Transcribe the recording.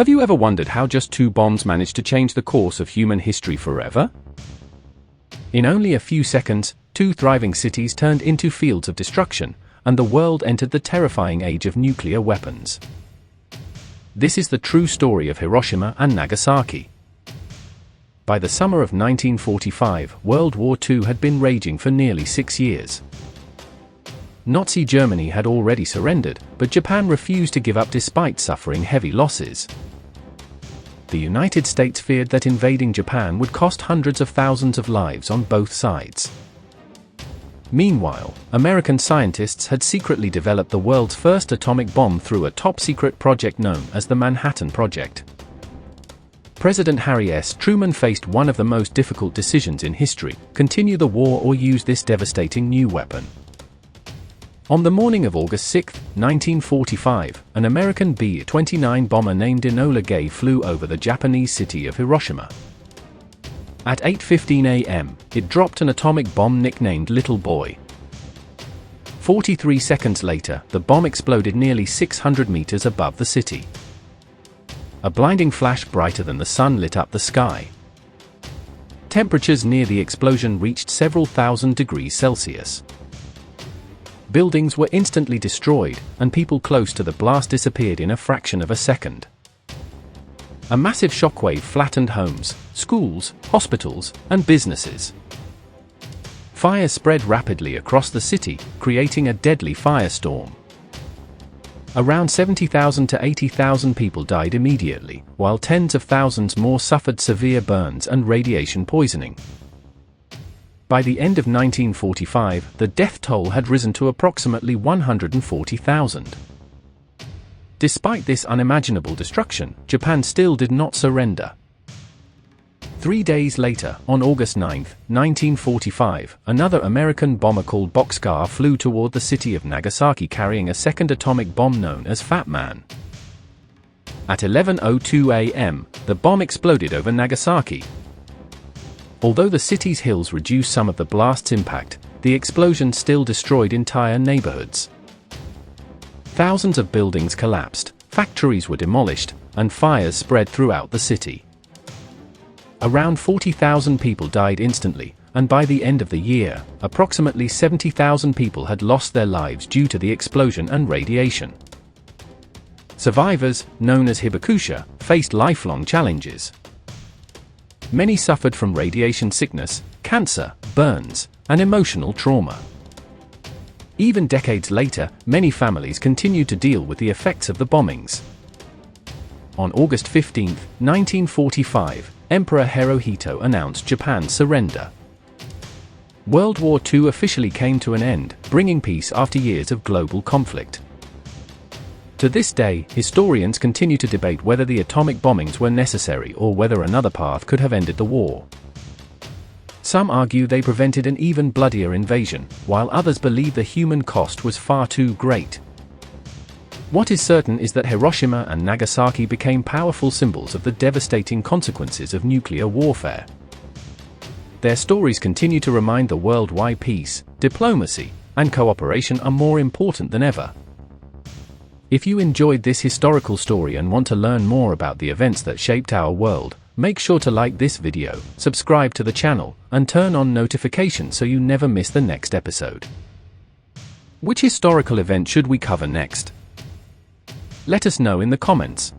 Have you ever wondered how just two bombs managed to change the course of human history forever? In only a few seconds, two thriving cities turned into fields of destruction, and the world entered the terrifying age of nuclear weapons. This is the true story of Hiroshima and Nagasaki. By the summer of 1945, World War II had been raging for nearly 6 years. Nazi Germany had already surrendered, but Japan refused to give up despite suffering heavy losses. The United States feared that invading Japan would cost hundreds of thousands of lives on both sides. Meanwhile, American scientists had secretly developed the world's first atomic bomb through a top-secret project known as the Manhattan Project. President Harry S. Truman faced one of the most difficult decisions in history: continue the war or use this devastating new weapon. On the morning of August 6, 1945, an American B-29 bomber named Enola Gay flew over the Japanese city of Hiroshima. At 8:15 a.m., it dropped an atomic bomb nicknamed Little Boy. 43 seconds later, the bomb exploded nearly 600 meters above the city. A blinding flash brighter than the sun lit up the sky. Temperatures near the explosion reached several thousand degrees Celsius. Buildings were instantly destroyed, and people close to the blast disappeared in a fraction of a second. A massive shockwave flattened homes, schools, hospitals, and businesses. Fire spread rapidly across the city, creating a deadly firestorm. Around 70,000 to 80,000 people died immediately, while tens of thousands more suffered severe burns and radiation poisoning. By the end of 1945, the death toll had risen to approximately 140,000. Despite this unimaginable destruction, Japan still did not surrender. 3 days later, on August 9, 1945, another American bomber called Boxcar flew toward the city of Nagasaki carrying a second atomic bomb known as Fat Man. At 11:02 a.m., the bomb exploded over Nagasaki. Although the city's hills reduced some of the blast's impact, the explosion still destroyed entire neighborhoods. Thousands of buildings collapsed, factories were demolished, and fires spread throughout the city. Around 40,000 people died instantly, and by the end of the year, approximately 70,000 people had lost their lives due to the explosion and radiation. Survivors, known as hibakusha, faced lifelong challenges. Many suffered from radiation sickness, cancer, burns, and emotional trauma. Even decades later, many families continued to deal with the effects of the bombings. On August 15, 1945, Emperor Hirohito announced Japan's surrender. World War II officially came to an end, bringing peace after years of global conflict. To this day, historians continue to debate whether the atomic bombings were necessary or whether another path could have ended the war. Some argue they prevented an even bloodier invasion, while others believe the human cost was far too great. What is certain is that Hiroshima and Nagasaki became powerful symbols of the devastating consequences of nuclear warfare. Their stories continue to remind the world why peace, diplomacy, and cooperation are more important than ever. If you enjoyed this historical story and want to learn more about the events that shaped our world, make sure to like this video, subscribe to the channel, and turn on notifications so you never miss the next episode. Which historical event should we cover next? Let us know in the comments.